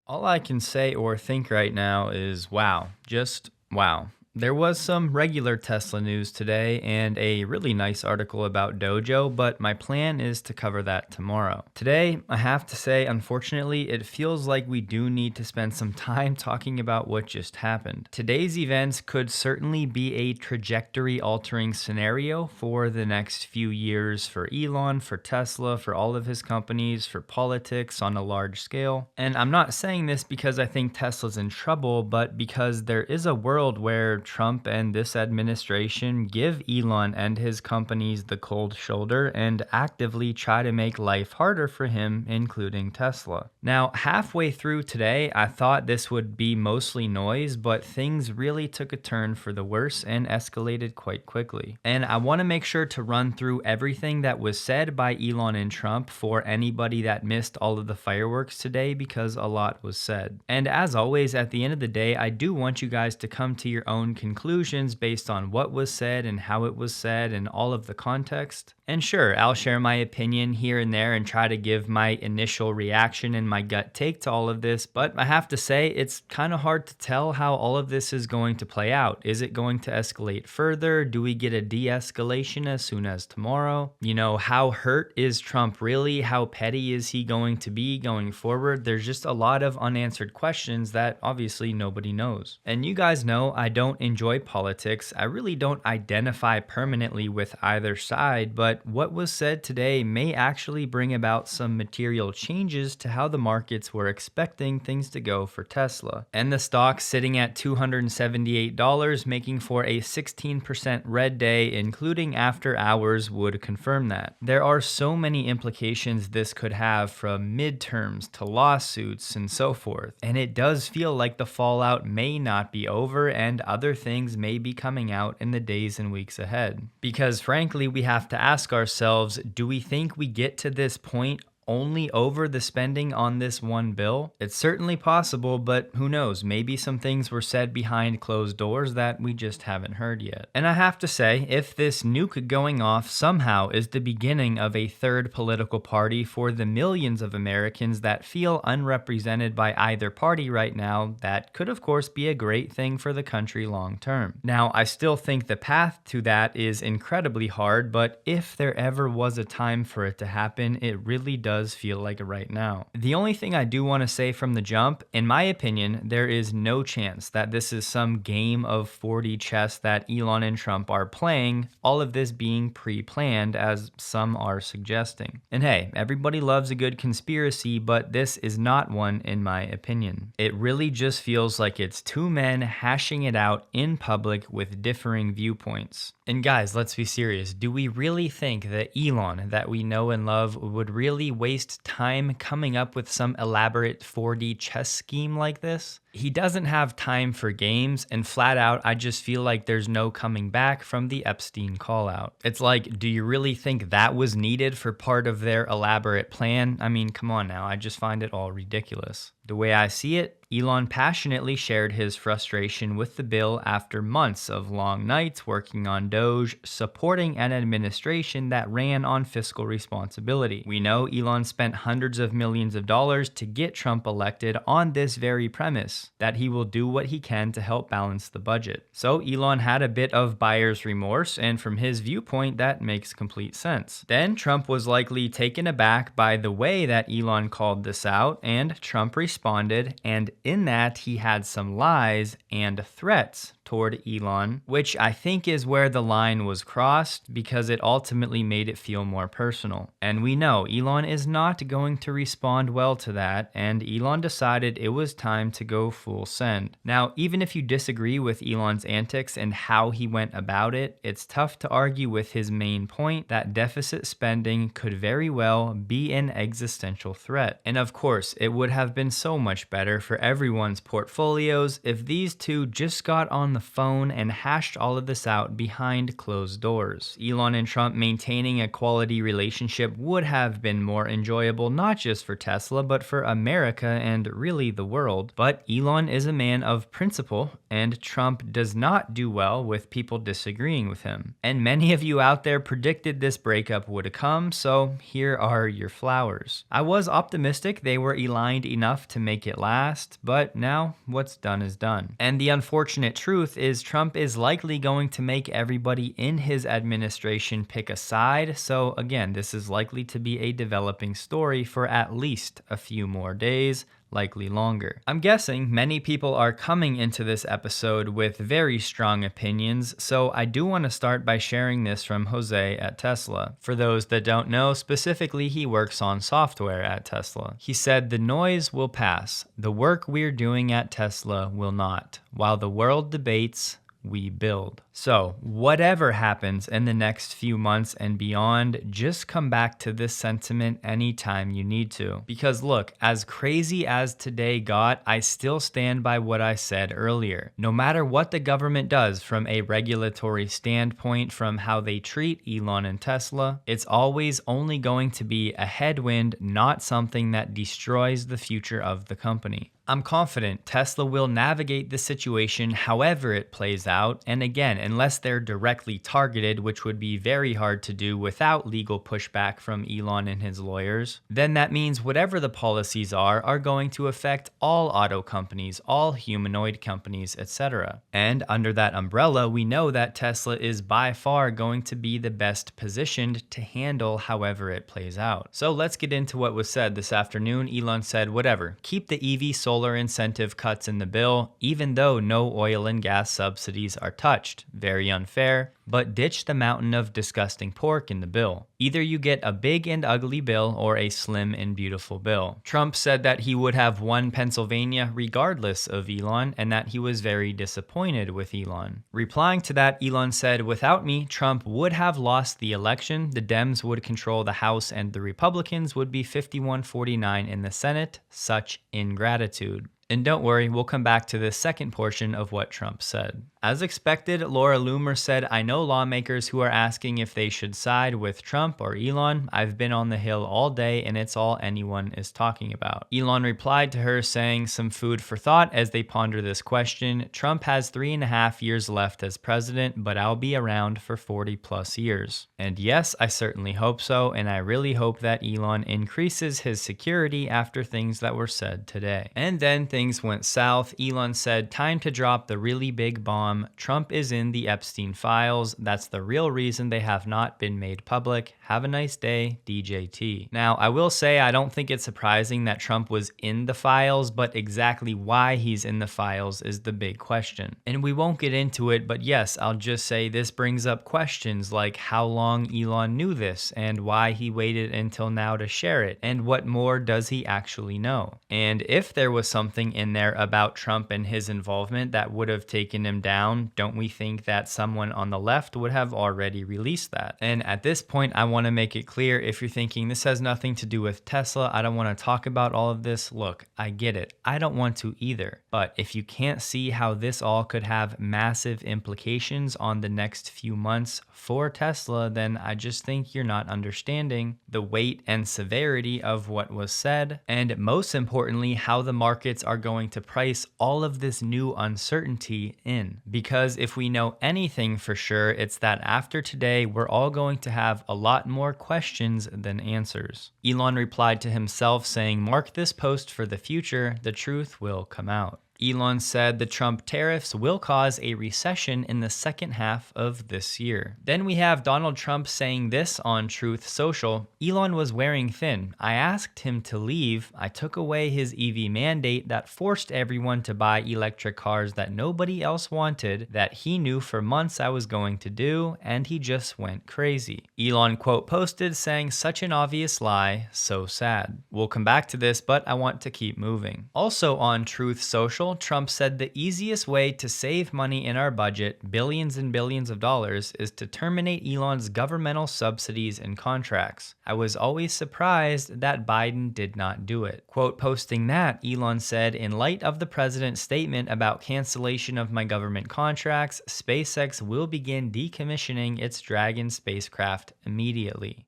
All I can say or think right now is wow, just wow. There was some regular Tesla news today and a really nice article about Dojo, but my plan is to cover that tomorrow. Today, I have to say, unfortunately, it feels like we do need to spend some time talking about what just happened. Today's events could certainly be a trajectory altering scenario for the next few years for Elon, for Tesla, for all of his companies, for politics on a large scale. And I'm not saying this because I think Tesla's in trouble, but because there is a world where Trump and this administration give Elon and his companies the cold shoulder and actively try to make life harder for him, including Tesla. Now, halfway through today, I thought this would be mostly noise, but things really took a turn for the worse and escalated quite quickly. And I want to make sure to run through everything that was said by Elon and Trump for anybody that missed all of the fireworks today, because a lot was said. And as always, at the end of the day, I do want you guys to come to your own conclusions based on what was said and how it was said and all of the context. And sure, I'll share my opinion here and there and try to give my initial reaction and my gut take to all of this, but I have to say it's kind of hard to tell how all of this is going to play out. Is it going to escalate further? Do we get a de-escalation as soon as tomorrow? You know, how hurt is Trump really? How petty is he going to be going forward? There's just a lot of unanswered questions that obviously nobody knows. And you guys know I don't enjoy politics. I really don't identify permanently with either side, but what was said today may actually bring about some material changes to how the markets were expecting things to go for Tesla. And the stock sitting at $278, making for a 16% red day, including after hours, would confirm that. There are so many implications this could have, from midterms to lawsuits and so forth. And it does feel like the fallout may not be over and other things may be coming out in the days and weeks ahead. Because frankly, we have to ask ourselves, do we think we get to this point only over the spending on this one bill? It's certainly possible, but who knows? Maybe some things were said behind closed doors that we just haven't heard yet. And I have to say, if this nuke going off somehow is the beginning of a third political party for the millions of Americans that feel unrepresented by either party right now, that could of course be a great thing for the country long term. Now, I still think the path to that is incredibly hard, but if there ever was a time for it to happen, it really does feel like it right now. The only thing I do want to say from the jump, in my opinion, there is no chance that this is some game of 4D chess that Elon and Trump are playing, all of this being pre-planned as some are suggesting. And hey, everybody loves a good conspiracy, but this is not one in my opinion. It really just feels like it's two men hashing it out in public with differing viewpoints. And guys, let's be serious. Do we really think that Elon, that we know and love, would really waste time coming up with some elaborate 4D chess scheme like this? He doesn't have time for games, and flat out, I just feel like there's no coming back from the Epstein call out. It's like, do you really think that was needed for part of their elaborate plan? I mean, come on now, I just find it all ridiculous. The way I see it, Elon passionately shared his frustration with the bill after months of long nights working on Doge, supporting an administration that ran on fiscal responsibility. We know Elon spent hundreds of millions of dollars to get Trump elected on this very premise, that he will do what he can to help balance the budget. So Elon had a bit of buyer's remorse, and from his viewpoint, that makes complete sense. Then Trump was likely taken aback by the way that Elon called this out, and Trump responded, and in that he had some lies and threats toward Elon, which I think is where the line was crossed because it ultimately made it feel more personal. And we know Elon is not going to respond well to that, and Elon decided it was time to go full send. Now, even if you disagree with Elon's antics and how he went about it, it's tough to argue with his main point that deficit spending could very well be an existential threat. And of course, it would have been so much better for everyone's portfolios if these two just got on the the phone and hashed all of this out behind closed doors. Elon and Trump maintaining a quality relationship would have been more enjoyable, not just for Tesla, but for America and really the world. But Elon is a man of principle, and Trump does not do well with people disagreeing with him. And many of you out there predicted this breakup would come, so here are your flowers. I was optimistic they were aligned enough to make it last, but now what's done is done. And the unfortunate truth is Trump is likely going to make everybody in his administration pick a side, so again, this is likely to be a developing story for at least a few more days, likely longer. I'm guessing many people are coming into this episode with very strong opinions, so I do want to start by sharing this from Jose at Tesla. For those that don't know, specifically he works on software at Tesla. He said, "The noise will pass. The work we're doing at Tesla will not. While the world debates, we build." So whatever happens in the next few months and beyond, just come back to this sentiment anytime you need to. Because look, as crazy as today got, I still stand by what I said earlier. No matter what the government does from a regulatory standpoint, from how they treat Elon and Tesla, it's always only going to be a headwind, not something that destroys the future of the company. I'm confident Tesla will navigate the situation however it plays out, and again, unless they're directly targeted, which would be very hard to do without legal pushback from Elon and his lawyers, then that means whatever the policies are going to affect all auto companies, all humanoid companies, etc. And under that umbrella, we know that Tesla is by far going to be the best positioned to handle however it plays out. So let's get into what was said this afternoon. Elon said, whatever, keep the EV solar incentive cuts in the bill, even though no oil and gas subsidies are touched. Very unfair, but ditch the mountain of disgusting pork in the bill. Either you get a big and ugly bill or a slim and beautiful bill. Trump said that he would have won Pennsylvania regardless of Elon, and that he was very disappointed with Elon. Replying to that, Elon said, "Without me, Trump would have lost the election. The Dems would control the House and the Republicans would be 51-49 in the Senate. Such ingratitude." And don't worry, we'll come back to this second portion of what Trump said. As expected, Laura Loomer said, "I know lawmakers who are asking if they should side with Trump or Elon. I've been on the Hill all day and it's all anyone is talking about." Elon replied to her saying, "Some food for thought as they ponder this question. Trump has 3.5 years left as president, but I'll be around for 40 plus years. And yes, I certainly hope so, and I really hope that Elon increases his security after things that were said today." And then things went south. Elon said, "Time to drop the really big bomb. Trump is in the Epstein files. That's the real reason they have not been made public. Have a nice day, DJT." Now, I will say I don't think it's surprising that Trump was in the files, but exactly why he's in the files is the big question. And we won't get into it, but yes, I'll just say this brings up questions like how long Elon knew this and why he waited until now to share it, and what more does he actually know? And if there was something in there about Trump and his involvement that would have taken him down, don't we think that someone on the left would have already released that? And at this point, I want to make it clear, if you're thinking this has nothing to do with Tesla, I don't want to talk about all of this. Look, I get it. I don't want to either. But if you can't see how this all could have massive implications on the next few months for Tesla, then I just think you're not understanding the weight and severity of what was said, and most importantly, how the markets are going to price all of this new uncertainty in. Because if we know anything for sure, it's that after today, we're all going to have a lot more questions than answers. Elon replied to himself saying, "Mark this post for the future, the truth will come out." Elon said the Trump tariffs will cause a recession in the second half of this year. Then we have Donald Trump saying this on Truth Social: "Elon was wearing thin. I asked him to leave. I took away his EV mandate that forced everyone to buy electric cars that nobody else wanted, that he knew for months I was going to do, and he just went crazy." Elon quote posted saying, "Such an obvious lie, so sad." We'll come back to this, but I want to keep moving. Also on Truth Social, April, Trump said the easiest way to save money in our budget, billions and billions of dollars, is to terminate Elon's governmental subsidies and contracts. I was always surprised that Biden did not do it. Quote, posting that, Elon said, in light of the president's statement about cancellation of my government contracts, SpaceX will begin decommissioning its Dragon spacecraft immediately.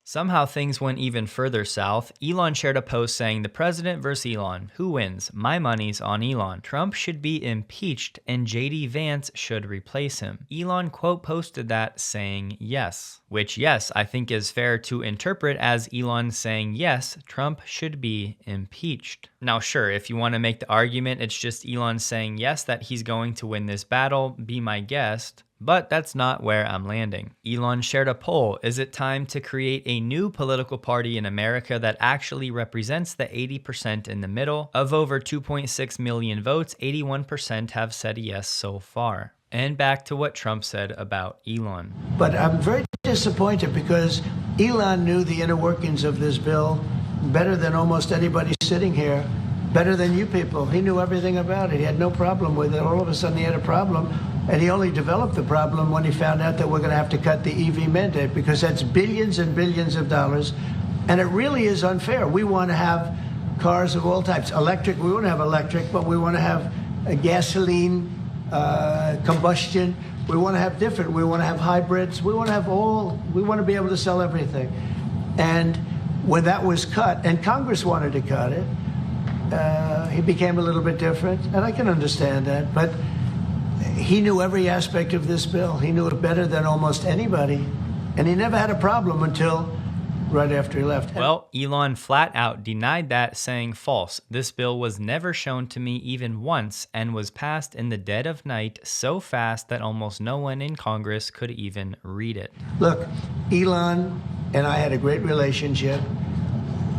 Somehow things went even further south. Elon shared a post saying, the president versus Elon. Who wins? My money's on Elon. Trump should be impeached and JD Vance should replace him. Elon quote posted that saying yes, which yes, I think is fair to interpret as Elon saying yes, Trump should be impeached. Now sure, if you want to make the argument it's just Elon saying yes that he's going to win this battle, be my guest. But that's not where I'm landing. Elon shared a poll. Is it time to create a new political party in America that actually represents the 80% in the middle? Of over 2.6 million votes, 81% have said yes so far. And back to what Trump said about Elon. But I'm very disappointed because Elon knew the inner workings of this bill better than almost anybody sitting here, better than you people. He knew everything about it. He had no problem with it. All of a sudden he had a problem. And he only developed the problem when he found out that we're going to have to cut the EV mandate, because that's billions and billions of dollars. And it really is unfair. We want to have cars of all types. Electric, we want to have electric, but we want to have a gasoline, combustion. We want to have different. We want to have hybrids. We want to have all. We want to be able to sell everything. And when that was cut, and Congress wanted to cut it, he became a little bit different. And I can understand that. But he knew every aspect of this bill. He knew it better than almost anybody. And he never had a problem until right after he left. Well, Elon flat out denied that, saying false. This bill was never shown to me even once and was passed in the dead of night so fast that almost no one in Congress could even read it. Look, Elon and I had a great relationship.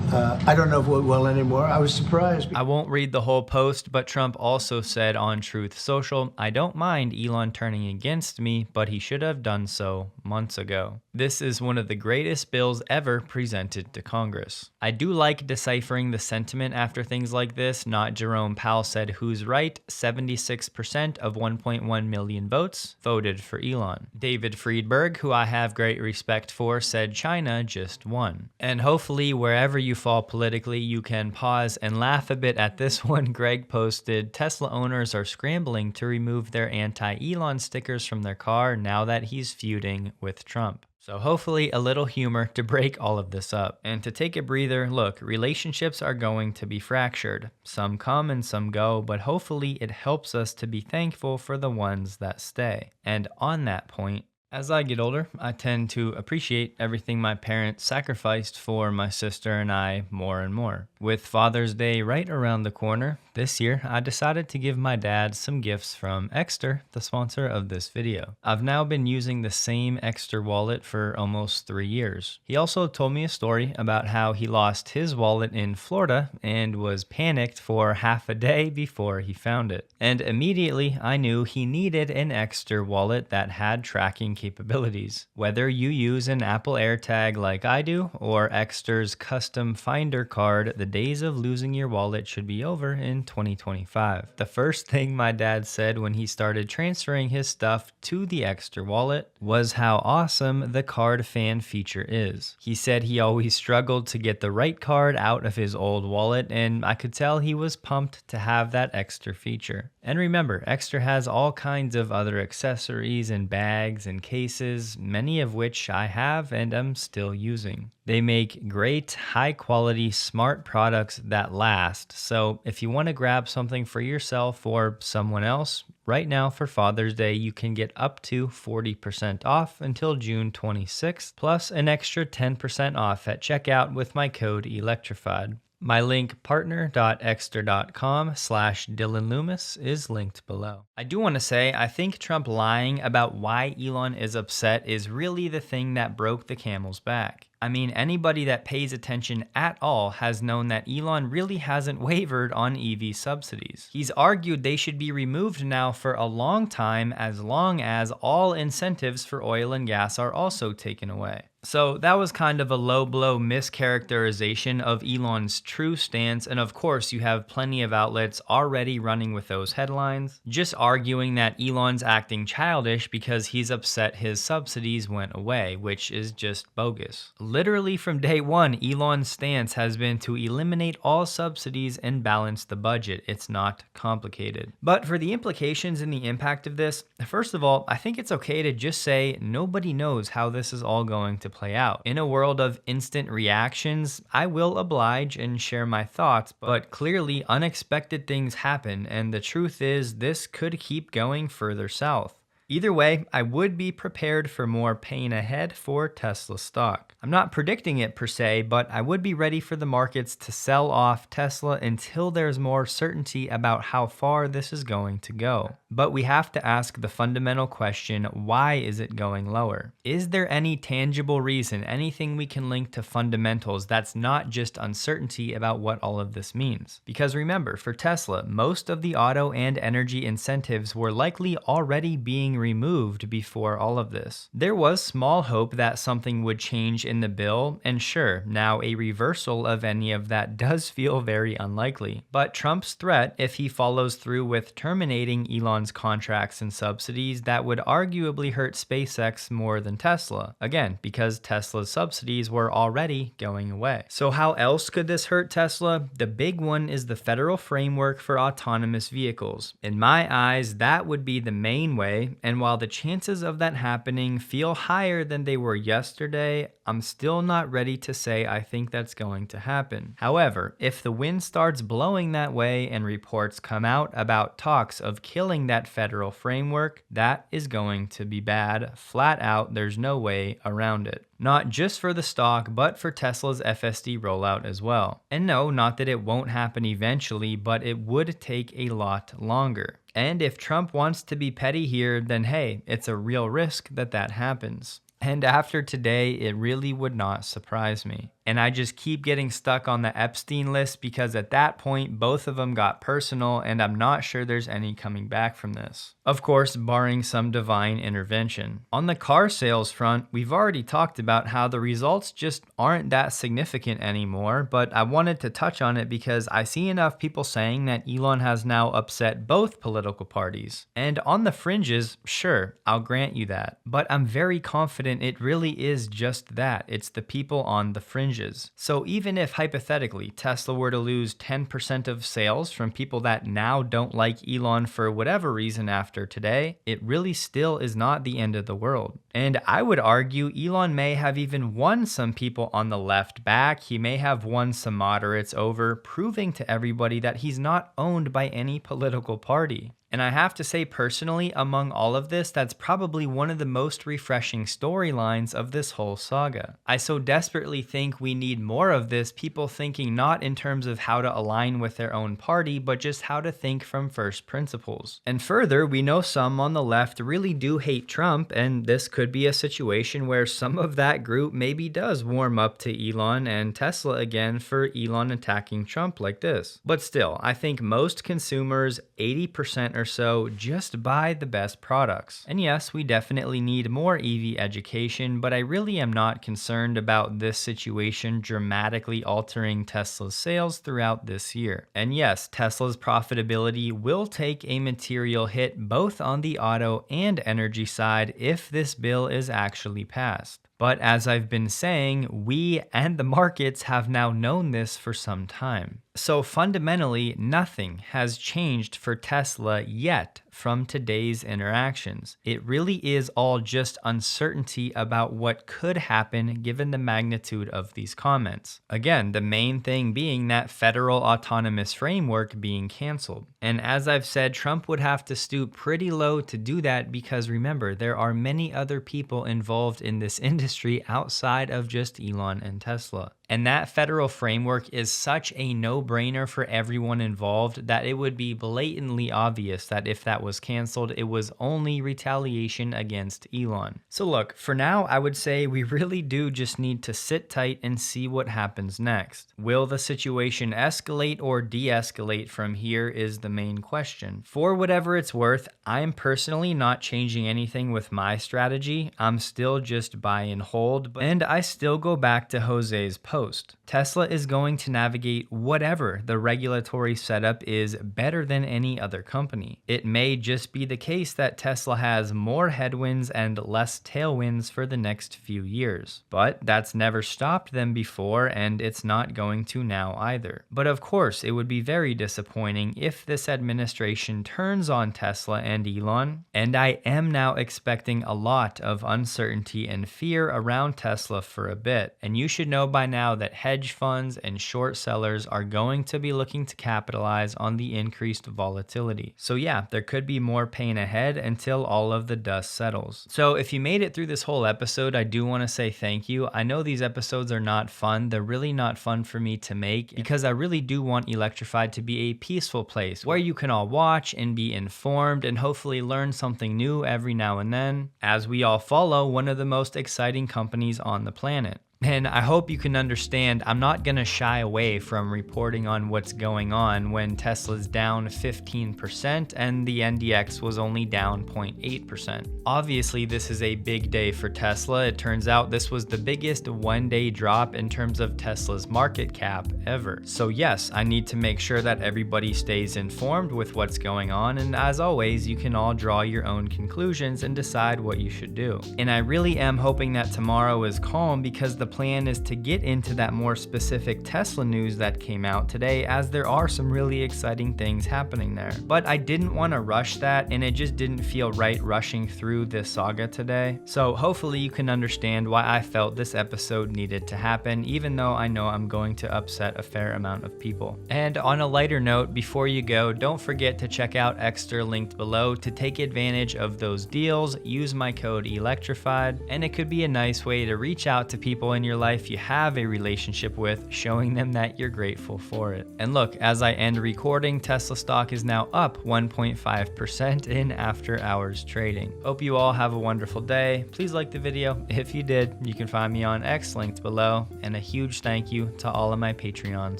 I don't know if we will anymore. I was surprised. I won't read the whole post, but Trump also said on Truth Social, I don't mind Elon turning against me, but he should have done so months ago. This is one of the greatest bills ever presented to Congress. I do like deciphering the sentiment after things like this. Not Jerome Powell said who's right. 76% of 1.1 million votes voted for Elon. David Friedberg, who I have great respect for, said China just won. And hopefully wherever you fall politically, you can pause and laugh a bit at this one. Greg posted, Tesla owners are scrambling to remove their anti-Elon stickers from their car now that he's feuding with Trump. So hopefully a little humor to break all of this up. And to take a breather, look, relationships are going to be fractured. Some come and some go, but hopefully it helps us to be thankful for the ones that stay. And on that point, as I get older, I tend to appreciate everything my parents sacrificed for my sister and I more and more. With Father's Day right around the corner, this year I decided to give my dad some gifts from Exter, the sponsor of this video. I've now been using the same Exter wallet for almost 3 years. He also told me a story about how he lost his wallet in Florida and was panicked for half a day before he found it. And immediately I knew he needed an Exter wallet that had tracking capabilities. Whether you use an Apple AirTag like I do or Exter's custom Finder card, the days of losing your wallet should be over in 2025. The first thing my dad said when he started transferring his stuff to the Exter wallet was how awesome the card fan feature is. He said he always struggled to get the right card out of his old wallet, and I could tell he was pumped to have that Exter feature. And remember, Exter has all kinds of other accessories and bags and cases, many of which I have and am still using. They make great, high-quality, smart products that last. So if you want to grab something for yourself or someone else, right now for Father's Day, you can get up to 40% off until June 26th, plus an extra 10% off at checkout with my code Electrified. My link, partner.exter.com/Dylan Loomis, is linked below. I do want to say, I think Trump lying about why Elon is upset is really the thing that broke the camel's back. I mean, anybody that pays attention at all has known that Elon really hasn't wavered on EV subsidies. He's argued they should be removed now for a long time, as long as all incentives for oil and gas are also taken away. So that was kind of a low blow mischaracterization of Elon's true stance. And of course, you have plenty of outlets already running with those headlines, just arguing that Elon's acting childish because he's upset his subsidies went away, which is just bogus. Literally from day one, Elon's stance has been to eliminate all subsidies and balance the budget. It's not complicated. But for the implications and the impact of this, first of all, I think it's okay to just say nobody knows how this is all going to play out. In a world of instant reactions, I will oblige and share my thoughts, but clearly unexpected things happen, and the truth is this could keep going further south. Either way, I would be prepared for more pain ahead for Tesla stock. I'm not predicting it per se, but I would be ready for the markets to sell off Tesla until there's more certainty about how far this is going to go. But we have to ask the fundamental question, why is it going lower? Is there any tangible reason, anything we can link to fundamentals that's not just uncertainty about what all of this means? Because remember, for Tesla, most of the auto and energy incentives were likely already being removed before all of this. There was small hope that something would change in the bill, and sure, now a reversal of any of that does feel very unlikely. But Trump's threat, if he follows through with terminating Elon's contracts and subsidies, that would arguably hurt SpaceX more than Tesla. Again, because Tesla's subsidies were already going away. So how else could this hurt Tesla? The big one is the federal framework for autonomous vehicles. In my eyes, that would be the main way, and while the chances of that happening feel higher than they were yesterday, I'm still not ready to say I think that's going to happen. However, if the wind starts blowing that way and reports come out about talks of killing that federal framework, that is going to be bad. Flat out, there's no way around it. Not just for the stock, but for Tesla's FSD rollout as well. And no, not that it won't happen eventually, but it would take a lot longer. And if Trump wants to be petty here, then hey, it's a real risk that that happens. And after today, it really would not surprise me. And I just keep getting stuck on the Epstein list because at that point, both of them got personal, and I'm not sure there's any coming back from this. Of course, barring some divine intervention. On the car sales front, we've already talked about how the results just aren't that significant anymore, but I wanted to touch on it because I see enough people saying that Elon has now upset both political parties. And on the fringes, sure, I'll grant you that. But I'm very confident it really is just that. It's the people on the fringes. So even if hypothetically Tesla were to lose 10% of sales from people that now don't like Elon for whatever reason after today, it really still is not the end of the world. And I would argue Elon may have even won some people on the left back. He may have won some moderates over, proving to everybody that he's not owned by any political party. And I have to say personally, among all of this, that's probably one of the most refreshing storylines of this whole saga. I so desperately think we need more of this, people thinking not in terms of how to align with their own party, but just how to think from first principles. And further, we know some on the left really do hate Trump, and this could be a situation where some of that group maybe does warm up to Elon and Tesla again for Elon attacking Trump like this. But still, I think most consumers, 80% or so, just buy the best products. And yes, we definitely need more EV education, but I really am not concerned about this situation dramatically altering Tesla's sales throughout this year. And yes, Tesla's profitability will take a material hit both on the auto and energy side if this bill is actually passed. But as I've been saying, we and the markets have now known this for some time. So fundamentally, nothing has changed for Tesla yet from today's interactions. It really is all just uncertainty about what could happen given the magnitude of these comments. Again, the main thing being that federal autonomous framework being canceled. And as I've said, Trump would have to stoop pretty low to do that because remember, there are many other people involved in this industry outside of just Elon and Tesla. And that federal framework is such a no-brainer for everyone involved that it would be blatantly obvious that if that was canceled, it was only retaliation against Elon. So look, for now, I would say we really do just need to sit tight and see what happens next. Will the situation escalate or de-escalate from here is the main question. For whatever it's worth, I'm personally not changing anything with my strategy. I'm still just buy and hold, and I still go back to Jose's post. Tesla is going to navigate whatever the regulatory setup is better than any other company. It may just be the case that Tesla has more headwinds and less tailwinds for the next few years, but that's never stopped them before, and it's not going to now either. But of course, it would be very disappointing if this administration turns on Tesla and Elon, and I am now expecting a lot of uncertainty and fear around Tesla for a bit. And you should know by now that hedge funds and short sellers are going to be looking to capitalize on the increased volatility. So yeah, there could be more pain ahead until all of the dust settles. So if you made it through this whole episode, I do want to say thank you. I know these episodes are not fun. They're really not fun for me to make because I really do want Electrified to be a peaceful place where you can all watch and be informed and hopefully learn something new every now and then as we all follow one of the most exciting companies on the planet. And I hope you can understand, I'm not going to shy away from reporting on what's going on when Tesla's down 15% and the NDX was only down 0.8%. Obviously, this is a big day for Tesla. It turns out this was the biggest one-day drop in terms of Tesla's market cap ever. So yes, I need to make sure that everybody stays informed with what's going on. And as always, you can all draw your own conclusions and decide what you should do. And I really am hoping that tomorrow is calm because the plan is to get into that more specific Tesla news that came out today, as there are some really exciting things happening there. But I didn't want to rush that, and it just didn't feel right rushing through this saga today. So hopefully you can understand why I felt this episode needed to happen, even though I know I'm going to upset a fair amount of people. And on a lighter note, before you go, don't forget to check out Extra linked below to take advantage of those deals. Use my code Electrified, and it could be a nice way to reach out to people in your life you have a relationship with, showing them that you're grateful for it. And look, as I end recording, Tesla stock is now up 1.5% in after hours trading. Hope you all have a wonderful day. Please like the video. If you did, you can find me on X linked below, and a huge thank you to all of my Patreon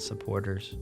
supporters.